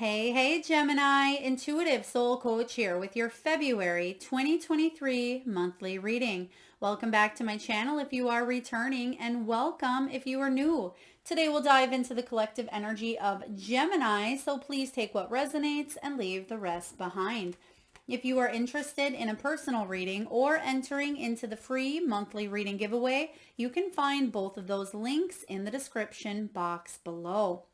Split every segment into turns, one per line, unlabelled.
Hey, Gemini, Intuitive Soul Coach here with your February 2023 monthly reading. Welcome back to my channel if you are returning, and welcome if you are new. Today we'll dive into the collective energy of Gemini, so please take what resonates and leave the rest behind. If you are interested in a personal reading or entering into the free monthly reading giveaway, you can find both of those links in the description box below.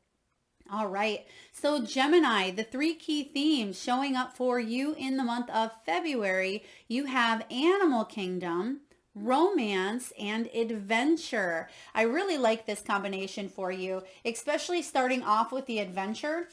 All right, so Gemini, the three key themes showing up for you in the month of February, you have Animal Kingdom, romance, and adventure. I really like this combination for you, especially starting off with the adventure,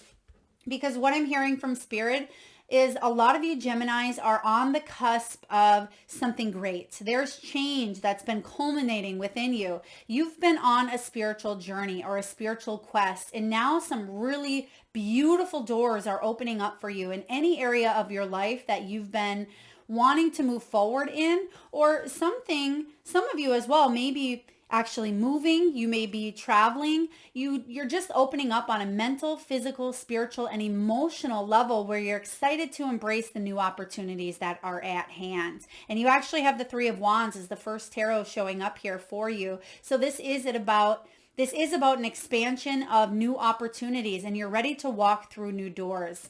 because what I'm hearing from Spirit is a lot of you Geminis are on the cusp of something great. There's change that's been culminating within you. You've been on a spiritual journey or a spiritual quest, and now some really beautiful doors are opening up for you in any area of your life that you've been wanting to move forward in, or some of you as well, maybe actually moving, you may be traveling, you're just opening up on a mental, physical, spiritual, and emotional level where you're excited to embrace the new opportunities that are at hand. And you actually have the Three of Wands as the first tarot showing up here for you. So this is about an expansion of new opportunities, and you're ready to walk through new doors.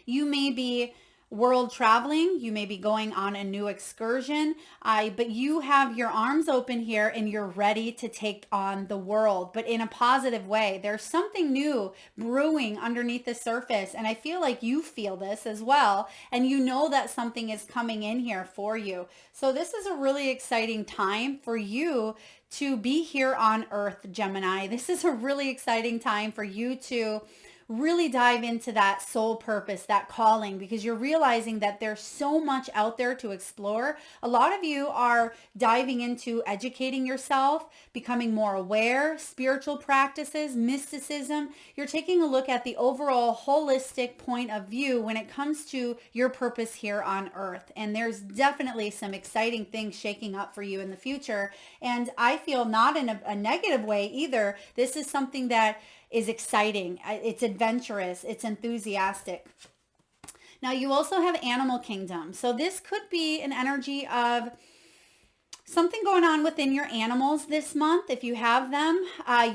You may be world traveling, you may be going on a new excursion, but you have your arms open here and you're ready to take on the world, but in a positive way. There's something new brewing underneath the surface, and I feel like you feel this as well, and you know that something is coming in here for you. So this is a really exciting time for you to be here on Earth, Gemini. This is a really exciting time for you to really dive into that soul purpose, that calling, because you're realizing that there's so much out there to explore. A lot of you are diving into educating yourself, becoming more aware, spiritual practices, mysticism. You're taking a look at the overall holistic point of view when it comes to your purpose here on Earth. And there's definitely some exciting things shaking up for you in the future. And I feel not in a negative way either. This is something that is exciting. It's adventurous. It's enthusiastic. Now you also have Animal Kingdom. So this could be an energy of something going on within your animals this month. If you have them,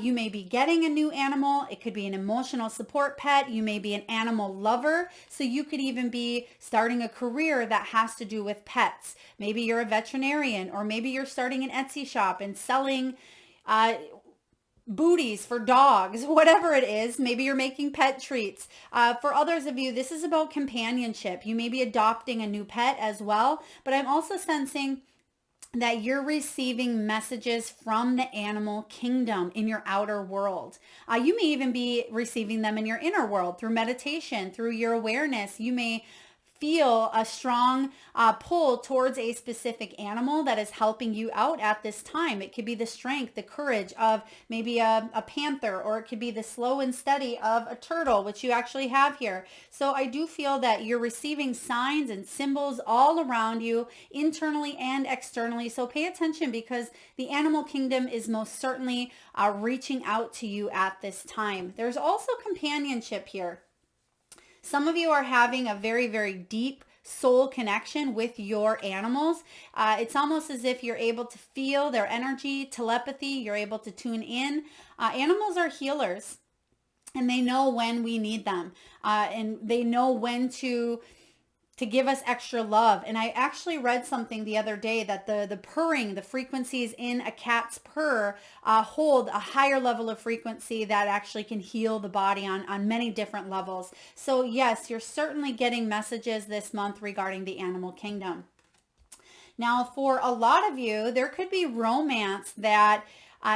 you may be getting a new animal. It could be an emotional support pet. You may be an animal lover. So you could even be starting a career that has to do with pets. Maybe you're a veterinarian, or maybe you're starting an Etsy shop and selling booties for dogs, whatever it is. Maybe you're making pet treats. For others of you, this is about companionship. You may be adopting a new pet as well, but I'm also sensing that you're receiving messages from the animal kingdom in your outer world. You may even be receiving them in your inner world through meditation, through your awareness. You may feel a strong pull towards a specific animal that is helping you out at this time. It could be the strength, the courage of maybe a panther, or it could be the slow and steady of a turtle, which you actually have here. So I do feel that you're receiving signs and symbols all around you, internally and externally. So pay attention, because the animal kingdom is most certainly reaching out to you at this time. There's also companionship here. Some of you are having a very, very deep soul connection with your animals. It's almost as if you're able to feel their energy, telepathy. You're able to tune in. Animals are healers, and they know when we need them, and they know when to give us extra love. And I actually read something the other day that the purring, the frequencies in a cat's purr hold a higher level of frequency that actually can heal the body on many different levels. So yes, you're certainly getting messages this month regarding the animal kingdom. Now, for a lot of you, there could be romance that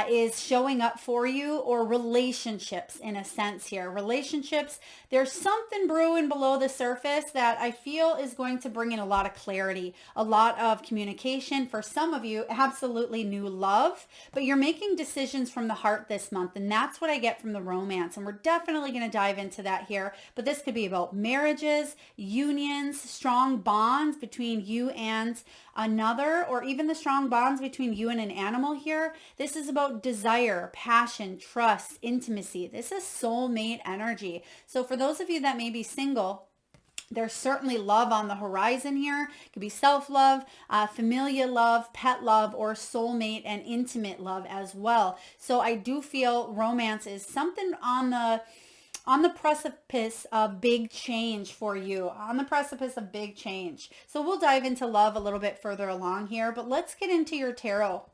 is showing up for you, or relationships in a sense here. Relationships, there's something brewing below the surface that I feel is going to bring in a lot of clarity, a lot of communication. For some of you, absolutely new love, but you're making decisions from the heart this month, and that's what I get from the romance. And we're definitely going to dive into that here, but this could be about marriages, unions, strong bonds between you and another, or even the strong bonds between you and an animal here. This is about desire, passion, trust, intimacy. This is soulmate energy. So for those of you that may be single, there's certainly love on the horizon here. It could be self-love, familial love, pet love, or soulmate and intimate love as well. So I do feel romance is something on the precipice of big change for you, on the precipice of big change. So we'll dive into love a little bit further along here, but let's get into your tarot.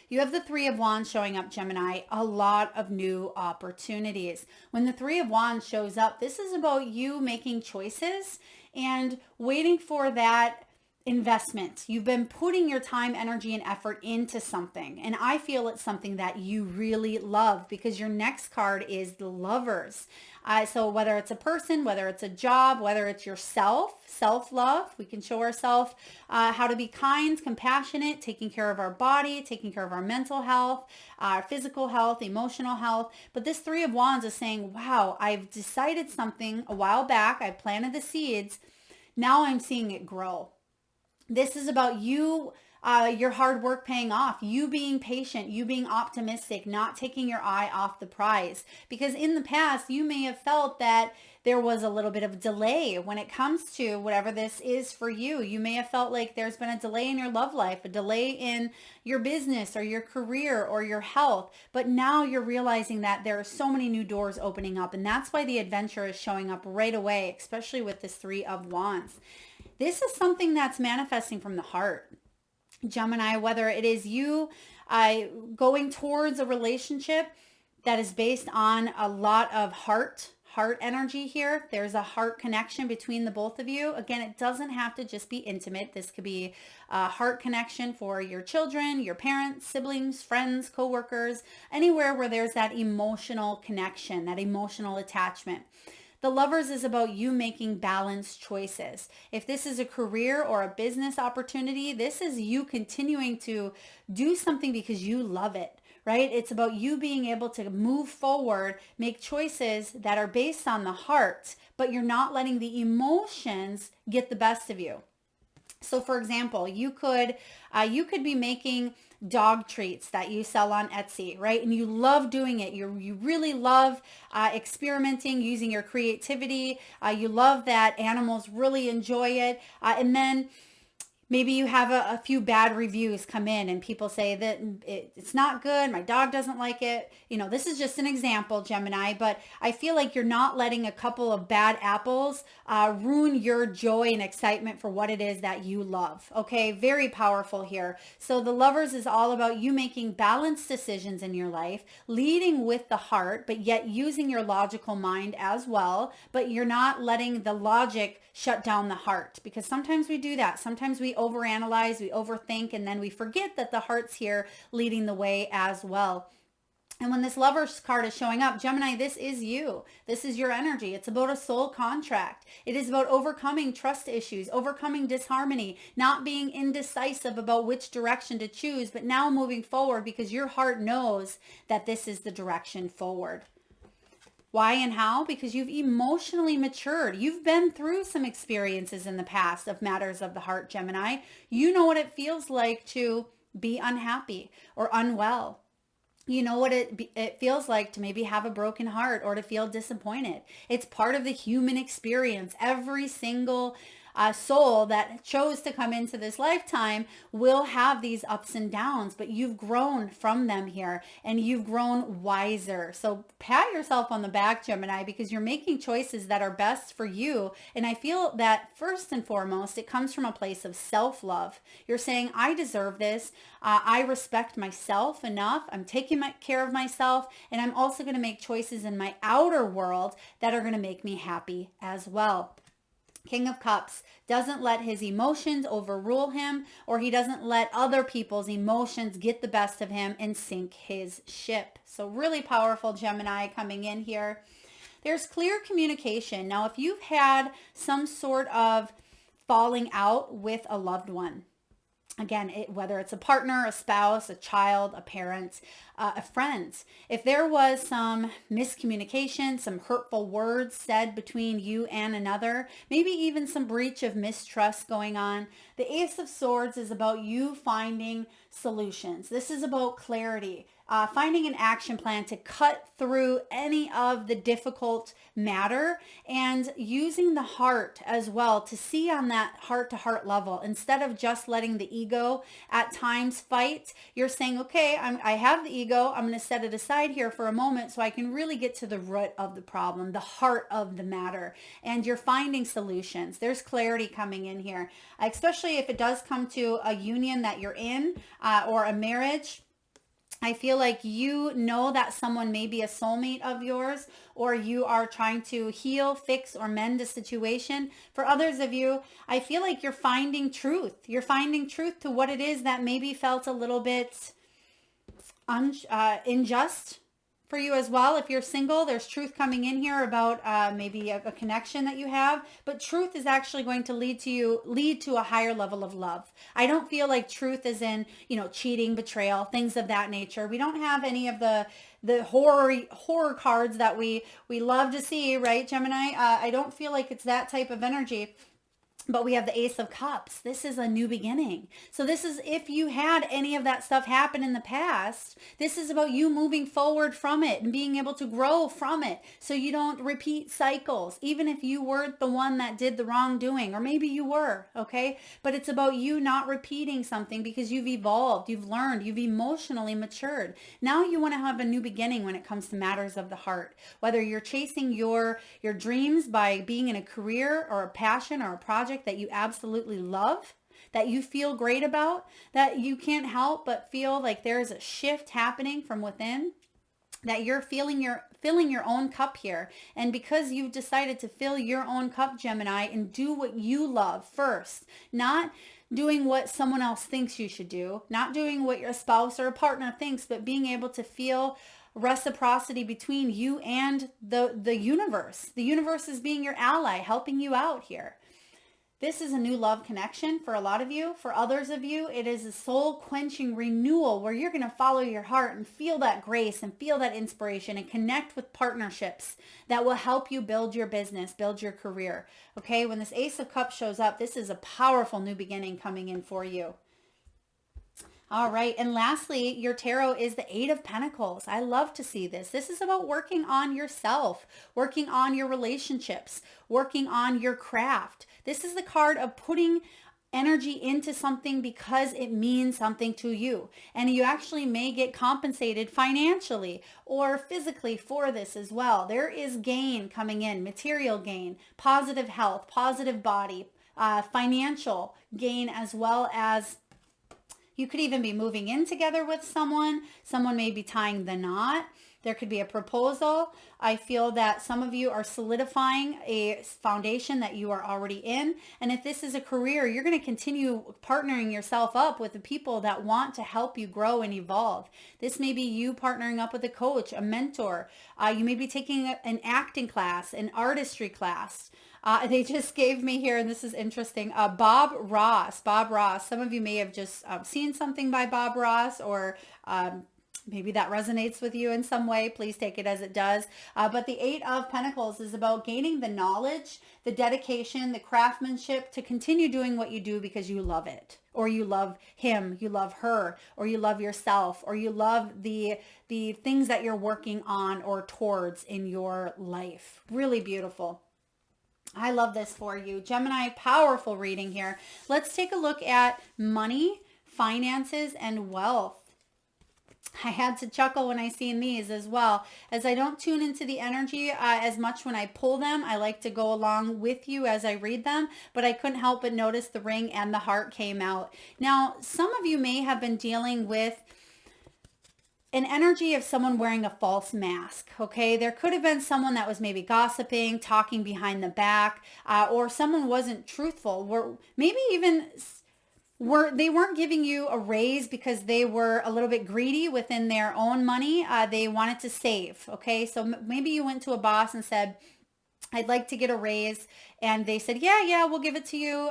You have the Three of Wands showing up, Gemini, a lot of new opportunities. When the Three of Wands shows up, this is about you making choices and waiting for that investment. You've been putting your time, energy, and effort into something. And I feel it's something that you really love because your next card is the Lovers. So whether it's a person, whether it's a job, whether it's yourself, self-love, we can show ourselves how to be kind, compassionate, taking care of our body, taking care of our mental health, our physical health, emotional health. But this Three of Wands is saying, wow, I've decided something a while back. I planted the seeds. Now I'm seeing it grow. This is about you, your hard work paying off, you being patient, you being optimistic, not taking your eye off the prize. Because in the past, you may have felt that there was a little bit of delay when it comes to whatever this is for you. You may have felt like there's been a delay in your love life, a delay in your business or your career or your health. But now you're realizing that there are so many new doors opening up. And that's why the adventure is showing up right away, especially with this Three of Wands. This is something that's manifesting from the heart, Gemini, whether it is you going towards a relationship that is based on a lot of heart energy here. There's a heart connection between the both of you. Again, it doesn't have to just be intimate. This could be a heart connection for your children, your parents, siblings, friends, coworkers, anywhere where there's that emotional connection, that emotional attachment. The Lovers is about you making balanced choices. If this is a career or a business opportunity, this is you continuing to do something because you love it, right? It's about you being able to move forward, make choices that are based on the heart, but you're not letting the emotions get the best of you. So for example, you could be making dog treats that you sell on Etsy, right? And you love doing it. You really love experimenting, using your creativity. You love that animals really enjoy it. And then maybe you have a few bad reviews come in and people say that it's not good. My dog doesn't like it. You know, this is just an example, Gemini, but I feel like you're not letting a couple of bad apples ruin your joy and excitement for what it is that you love. Okay, very powerful here. So the Lovers is all about you making balanced decisions in your life, leading with the heart, but yet using your logical mind as well. But you're not letting the logic shut down the heart, because sometimes we do that. Sometimes we overanalyze, we overthink, and then we forget that the heart's here leading the way as well. And when this Lovers card is showing up, Gemini, this is you. This is your energy. It's about a soul contract. It is about overcoming trust issues, overcoming disharmony, not being indecisive about which direction to choose, but now moving forward because your heart knows that this is the direction forward. Why and how? Because you've emotionally matured. You've been through some experiences in the past of matters of the heart, Gemini. You know what it feels like to be unhappy or unwell. You know what it feels like to maybe have a broken heart or to feel disappointed. It's part of the human experience. Every single soul that chose to come into this lifetime will have these ups and downs, but you've grown from them here and you've grown wiser. So pat yourself on the back, Gemini, because you're making choices that are best for you. And I feel that first and foremost, it comes from a place of self-love. You're saying, I deserve this. I respect myself enough. I'm taking care of myself. And I'm also going to make choices in my outer world that are going to make me happy as well. King of Cups doesn't let his emotions overrule him, or he doesn't let other people's emotions get the best of him and sink his ship. So really powerful, Gemini, coming in here. There's clear communication. Now, if you've had some sort of falling out with a loved one, again, whether it's a partner, a spouse, a child, a parent, a friend, if there was some miscommunication, some hurtful words said between you and another, maybe even some breach of mistrust going on, The Ace of Swords is about you finding solutions. This is about clarity, finding an action plan to cut through any of the difficult matter, and using the heart as well to see on that heart to heart level. Instead of just letting the ego at times fight, you're saying, okay, I have the ego. I'm going to set it aside here for a moment so I can really get to the root of the problem, the heart of the matter. And you're finding solutions. There's clarity coming in here, especially if it does come to a union that you're in, or a marriage. I feel like you know that someone may be a soulmate of yours, or you are trying to heal, fix, or mend a situation. For others of you, I feel like you're finding truth. You're finding truth to what it is that maybe felt a little bit unjust for you as well. If you're single, there's truth coming in here about maybe a connection that you have, but truth is actually going to lead to a higher level of love. I don't feel like truth is in, cheating, betrayal, things of that nature. We don't have any of the horror cards that we love to see, right, Gemini? I don't feel like it's that type of energy. But we have the Ace of Cups. This is a new beginning. So this is, if you had any of that stuff happen in the past, this is about you moving forward from it and being able to grow from it so you don't repeat cycles, even if you weren't the one that did the wrongdoing, or maybe you were, okay? But it's about you not repeating something because you've evolved, you've learned, you've emotionally matured. Now you want to have a new beginning when it comes to matters of the heart. Whether you're chasing your dreams by being in a career or a passion or a project that you absolutely love, that you feel great about, that you can't help but feel like there's a shift happening from within, that you're filling your own cup here. And because you've decided to fill your own cup, Gemini, and do what you love first, not doing what someone else thinks you should do, not doing what your spouse or a partner thinks, but being able to feel reciprocity between you and the universe. The universe is being your ally, helping you out here. This is a new love connection for a lot of you. For others of you, it is a soul-quenching renewal where you're going to follow your heart and feel that grace and feel that inspiration and connect with partnerships that will help you build your business, build your career. Okay, when this Ace of Cups shows up, this is a powerful new beginning coming in for you. All right. And lastly, your tarot is the Eight of Pentacles. I love to see this. This is about working on yourself, working on your relationships, working on your craft. This is the card of putting energy into something because it means something to you. And you actually may get compensated financially or physically for this as well. There is gain coming in, material gain, positive health, positive body, financial gain, as well as you could even be moving in together with someone. Someone may be tying the knot. There could be a proposal. I feel that some of you are solidifying a foundation that you are already in. And if this is a career, you're going to continue partnering yourself up with the people that want to help you grow and evolve. This may be you partnering up with a coach, a mentor. You may be taking an acting class, an artistry class. They just gave me here, and this is interesting, Bob Ross. Some of you may have just seen something by Bob Ross, or maybe that resonates with you in some way. Please take it as it does. But the Eight of Pentacles is about gaining the knowledge, the dedication, the craftsmanship to continue doing what you do because you love it, or you love him, you love her, or you love yourself, or you love the things that you're working on or towards in your life. Really beautiful. I love this for you. Gemini, powerful reading here. Let's take a look at money, finances, and wealth. I had to chuckle when I seen these as well, as I don't tune into the energy as much when I pull them. I like to go along with you as I read them, but I couldn't help but notice the ring and the heart came out. Now, some of you may have been dealing with an energy of someone wearing a false mask, okay? There could have been someone that was maybe gossiping, talking behind the back, or someone wasn't truthful, or maybe even they weren't giving you a raise because they were a little bit greedy within their own money. They wanted to save, okay? So maybe you went to a boss and said, I'd like to get a raise. And they said, yeah, we'll give it to you.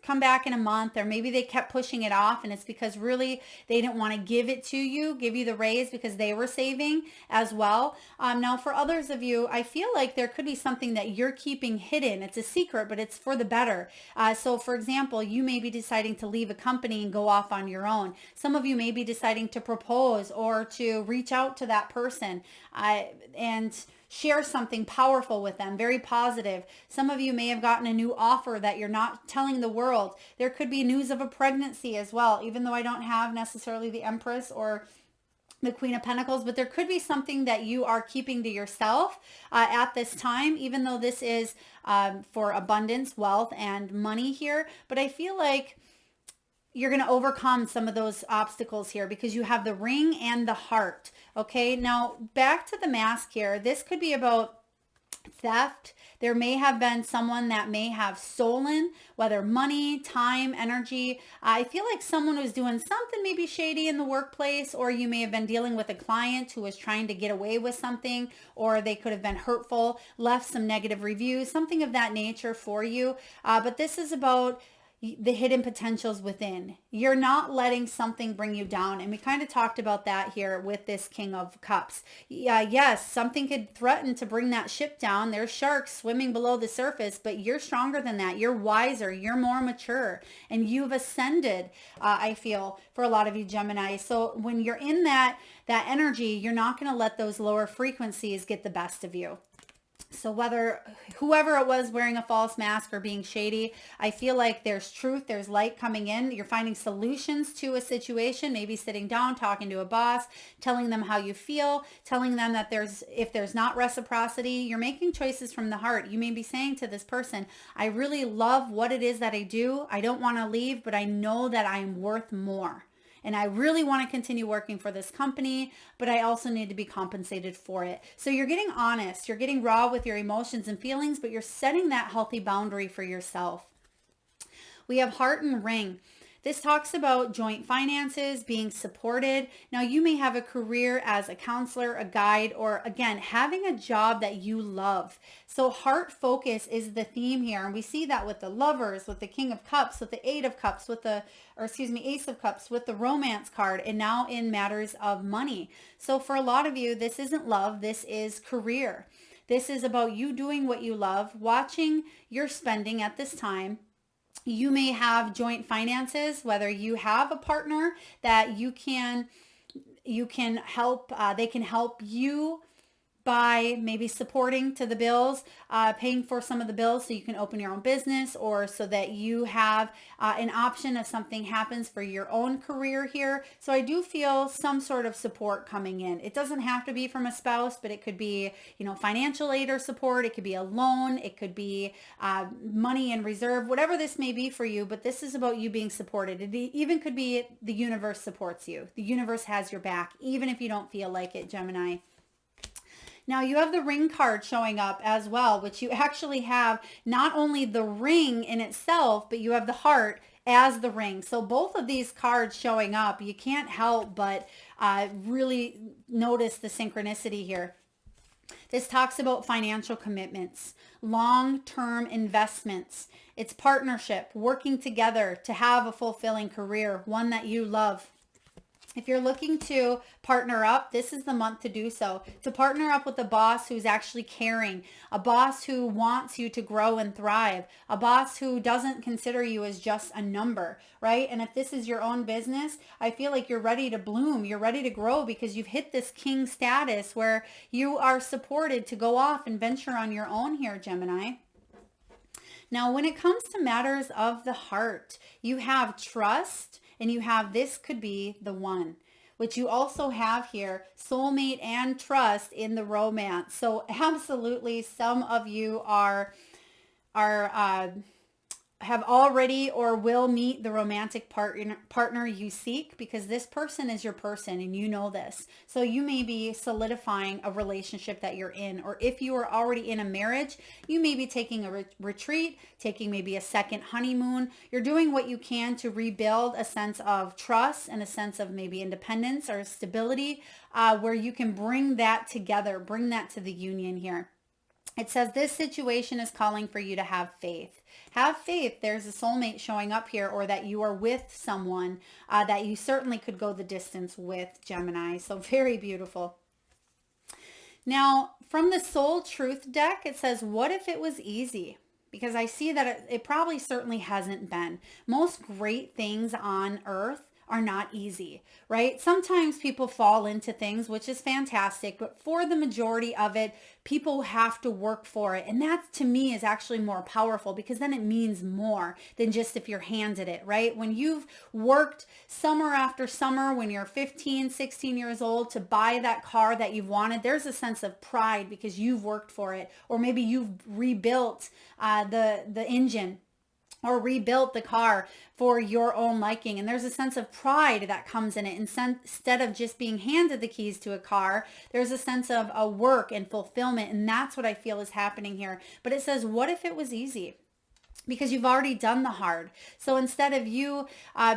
Come back in a month. Or maybe they kept pushing it off, and it's because really they didn't want to give it to you, give you the raise, because they were saving as well. Now, for others of you, I feel like there could be something that you're keeping hidden. It's a secret, but it's for the better. So for example, you may be deciding to leave a company and go off on your own. Some of you may be deciding to propose or to reach out to that person and share something powerful with them, very positive. Some of you may have gotten a new offer that you're not telling the world. There could be news of a pregnancy as well, even though I don't have necessarily the Empress or the Queen of Pentacles, but there could be something that you are keeping to yourself at this time, even though this is for abundance, wealth, and money here. But I feel like you're going to overcome some of those obstacles here because you have the ring and the heart. Okay, now back to the mask here. This could be about theft. There may have been someone that may have stolen, whether money, time, energy. I feel like someone was doing something maybe shady in the workplace, or you may have been dealing with a client who was trying to get away with something, or they could have been hurtful, left some negative reviews, something of that nature for you. But this is about the hidden potentials within. You're not letting something bring you down. And we kind of talked about that here with this King of Cups. Yes, something could threaten to bring that ship down. There's sharks swimming below the surface, but you're stronger than that. You're wiser. You're more mature. And you've ascended, I feel, for a lot of you Gemini. So when you're in that energy, you're not going to let those lower frequencies get the best of you. So whoever it was wearing a false mask or being shady, I feel like there's truth, there's light coming in. You're finding solutions to a situation, maybe sitting down, talking to a boss, telling them how you feel, telling them that if there's not reciprocity, you're making choices from the heart. You may be saying to this person, I really love what it is that I do. I don't want to leave, but I know that I'm worth more. And I really want to continue working for this company, but I also need to be compensated for it. So you're getting honest, you're getting raw with your emotions and feelings, but you're setting that healthy boundary for yourself. We have heart and ring. This talks about joint finances, being supported. Now, you may have a career as a counselor, a guide, or again, having a job that you love. So heart focus is the theme here. And we see that with the Lovers, with the King of Cups, with the Ace of Cups, with the Romance card, and now in matters of money. So for a lot of you, this isn't love, this is career. This is about you doing what you love, watching your spending at this time. You may have joint finances, whether you have a partner that you can help, they can help you by maybe supporting to the bills, paying for some of the bills so you can open your own business, or so that you have an option if something happens for your own career here. So I do feel some sort of support coming in. It doesn't have to be from a spouse, but it could be, financial aid or support. It could be a loan. It could be money in reserve, whatever this may be for you. But this is about you being supported. It even could be the universe supports you. The universe has your back, even if you don't feel like it, Gemini. Now you have the ring card showing up as well, which you actually have not only the ring in itself, but you have the heart as the ring. So both of these cards showing up, you can't help but really notice the synchronicity here. This talks about financial commitments, long-term investments. It's partnership, working together to have a fulfilling career, one that you love. If you're looking to partner up, this is the month to do so. To partner up with a boss who's actually caring, a boss who wants you to grow and thrive, a boss who doesn't consider you as just a number, right? And if this is your own business, I feel like you're ready to bloom. You're ready to grow because you've hit this king status where you are supported to go off and venture on your own here, Gemini. Now, when it comes to matters of the heart, you have trust. And you have, this could be the one, which you also have here, soulmate and trust in the romance. So absolutely, some of you have already or will meet the romantic partner you seek, because this person is your person and you know this. So you may be solidifying a relationship that you're in, or if you are already in a marriage, you may be taking a retreat, taking maybe a second honeymoon. You're doing what you can to rebuild a sense of trust and a sense of maybe independence or stability, where you can bring that together, bring that to the union here. It says this situation is calling for you to have faith. Have faith. There's a soulmate showing up here, or that you are with someone that you certainly could go the distance with, Gemini. So very beautiful. Now, from the Soul Truth deck, it says, what if it was easy? Because I see that it probably certainly hasn't been. Most great things on earth are not easy, right? Sometimes people fall into things, which is fantastic, but for the majority of it, people have to work for it. And that to me is actually more powerful, because then it means more than just if you're handed it, right? When you've worked summer after summer, when you're 15, 16 years old, to buy that car that you've wanted, there's a sense of pride because you've worked for it. Or maybe you've rebuilt the engine, or rebuilt the car for your own liking. And there's a sense of pride that comes in it. Instead of just being handed the keys to a car, there's a sense of a work and fulfillment. And that's what I feel is happening here. But it says, what if it was easy? Because you've already done the hard. So instead of you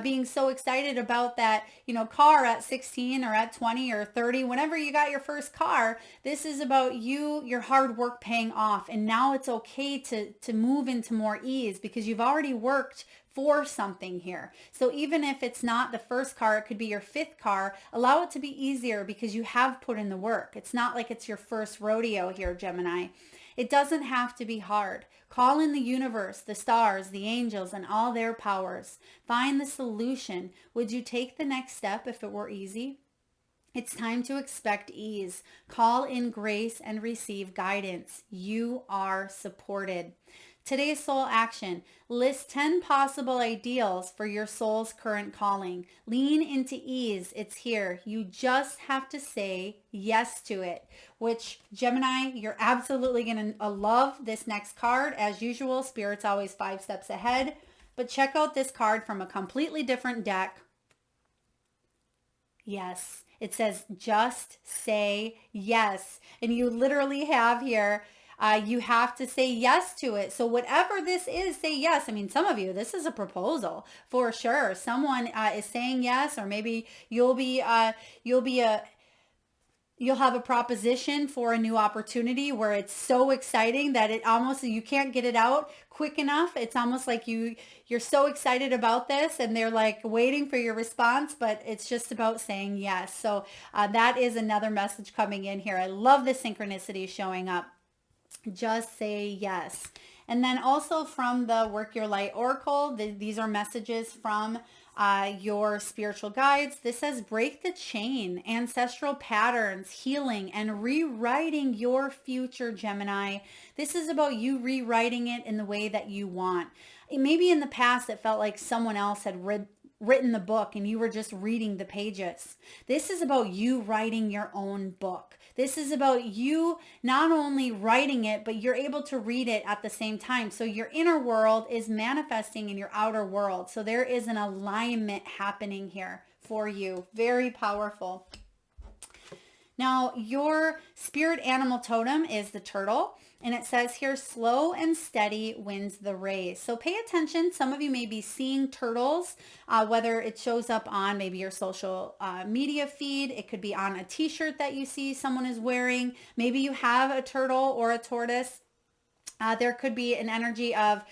being so excited about that, car at 16 or at 20 or 30, whenever you got your first car, this is about your hard work paying off. And now it's okay to move into more ease, because you've already worked for something here. So even if it's not the first car, it could be your fifth car, allow it to be easier because you have put in the work. It's not like it's your first rodeo here, Gemini. It doesn't have to be hard. Call in the universe, the stars, the angels, and all their powers. Find the solution. Would you take the next step if it were easy? It's time to expect ease. Call in grace and receive guidance. You are supported. Today's soul action. List 10 possible ideals for your soul's current calling. Lean into ease. It's here. You just have to say yes to it, which, Gemini, you're absolutely going to love this next card. As usual, Spirit's always 5 steps ahead. But check out this card from a completely different deck. Yes. It says, just say yes. And you literally have here, you have to say yes to it. So whatever this is, say yes. I mean, some of you, this is a proposal for sure. Someone is saying yes, or maybe you'll have a proposition for a new opportunity where it's so exciting that it almost, you can't get it out quick enough. It's almost like you're so excited about this and they're like waiting for your response, but it's just about saying yes. So that is another message coming in here. I love the synchronicity showing up. Just say yes. And then also from the Work Your Light Oracle, these are messages from your spiritual guides. This says, break the chain, ancestral patterns, healing, and rewriting your future, Gemini. This is about you rewriting it in the way that you want. Maybe in the past it felt like someone else had written the book and you were just reading the pages. This is about you writing your own book. This is about you not only writing it, but you're able to read it at the same time. So your inner world is manifesting in your outer world. So there is an alignment happening here for you. Very powerful. Now, your spirit animal totem is the turtle. And it says here, slow and steady wins the race. So pay attention. Some of you may be seeing turtles, whether it shows up on maybe your social media feed. It could be on a t-shirt that you see someone is wearing. Maybe you have a turtle or a tortoise. There could be an energy of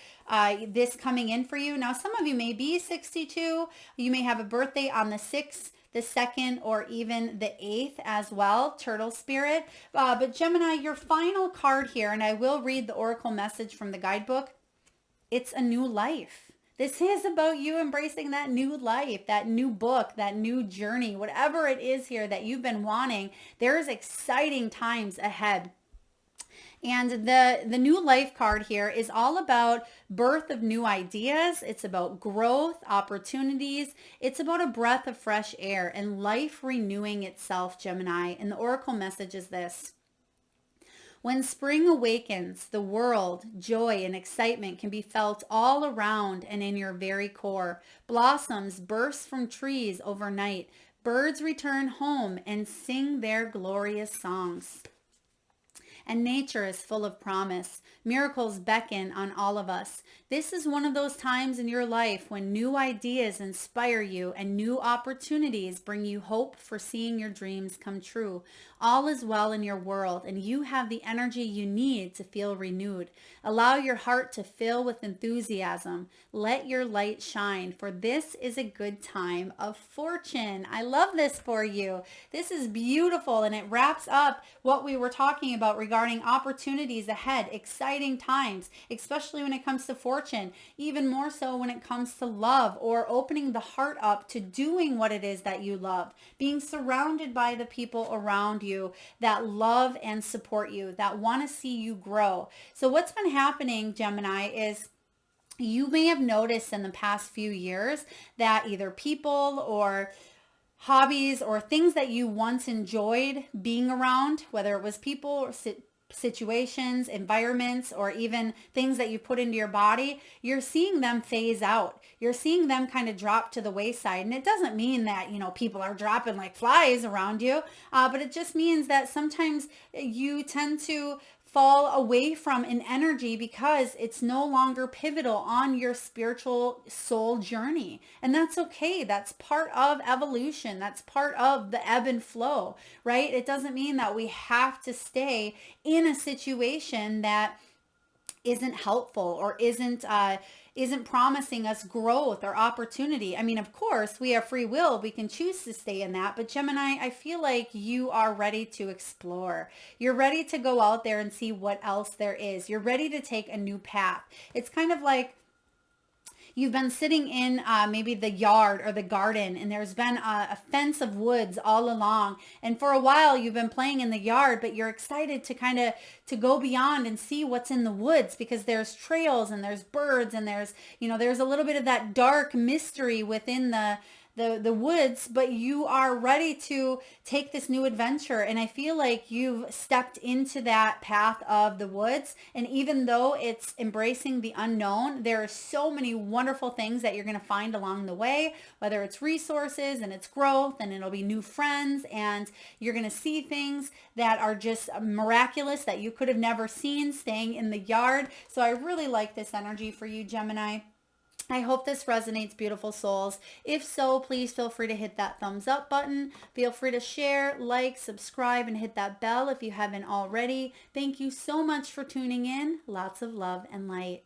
this coming in for you. Now, some of you may be 62. You may have a birthday on the 6th, the 2nd, or even the 8th as well, turtle spirit. But Gemini, your final card here, and I will read the oracle message from the guidebook. It's a new life. This is about you embracing that new life, that new book, that new journey, whatever it is here that you've been wanting. There's exciting times ahead. And the new life card here is all about birth of new ideas. It's about growth, opportunities. It's about a breath of fresh air and life renewing itself, Gemini. And the oracle message is this. When spring awakens, the world, joy, and excitement can be felt all around and in your very core. Blossoms burst from trees overnight. Birds return home and sing their glorious songs. and nature is full of promise. Miracles beckon on all of us. This is one of those times in your life when new ideas inspire you and new opportunities bring you hope for seeing your dreams come true. All is well in your world, and you have the energy you need to feel renewed. Allow your heart to fill with enthusiasm. Let your light shine, for this is a good time of fortune. I love this for you. This is beautiful, and it wraps up what we were talking about regarding opportunities ahead, exciting times, especially when it comes to fortune, even more so when it comes to love or opening the heart up to doing what it is that you love, being surrounded by the people around you that love and support you, that want to see you grow. So what's been happening, Gemini, is you may have noticed in the past few years that either people or hobbies or things that you once enjoyed being around, whether it was people or situations, environments, or even things that you put into your body, you're seeing them phase out. You're seeing them kind of drop to the wayside. And it doesn't mean that, people are dropping like flies around you, but it just means that sometimes you tend to fall away from an energy because it's no longer pivotal on your spiritual soul journey. And that's okay. That's part of evolution. That's part of the ebb and flow, right? It doesn't mean that we have to stay in a situation that isn't helpful or isn't promising us growth or opportunity. I mean, of course, we have free will. We can choose to stay in that. But Gemini, I feel like you are ready to explore. You're ready to go out there and see what else there is. You're ready to take a new path. It's kind of like you've been sitting in maybe the yard or the garden, and there's been a fence of woods all along. And for a while you've been playing in the yard, but you're excited to go beyond and see what's in the woods, because there's trails and there's birds and there's a little bit of that dark mystery within the woods, but you are ready to take this new adventure. And I feel like you've stepped into that path of the woods. And even though it's embracing the unknown, there are so many wonderful things that you're going to find along the way, whether it's resources and it's growth, and it'll be new friends, and you're going to see things that are just miraculous that you could have never seen staying in the yard. So I really like this energy for you, Gemini. I hope this resonates, beautiful souls. If so, please feel free to hit that thumbs up button. Feel free to share, like, subscribe, and hit that bell if you haven't already. Thank you so much for tuning in. Lots of love and light.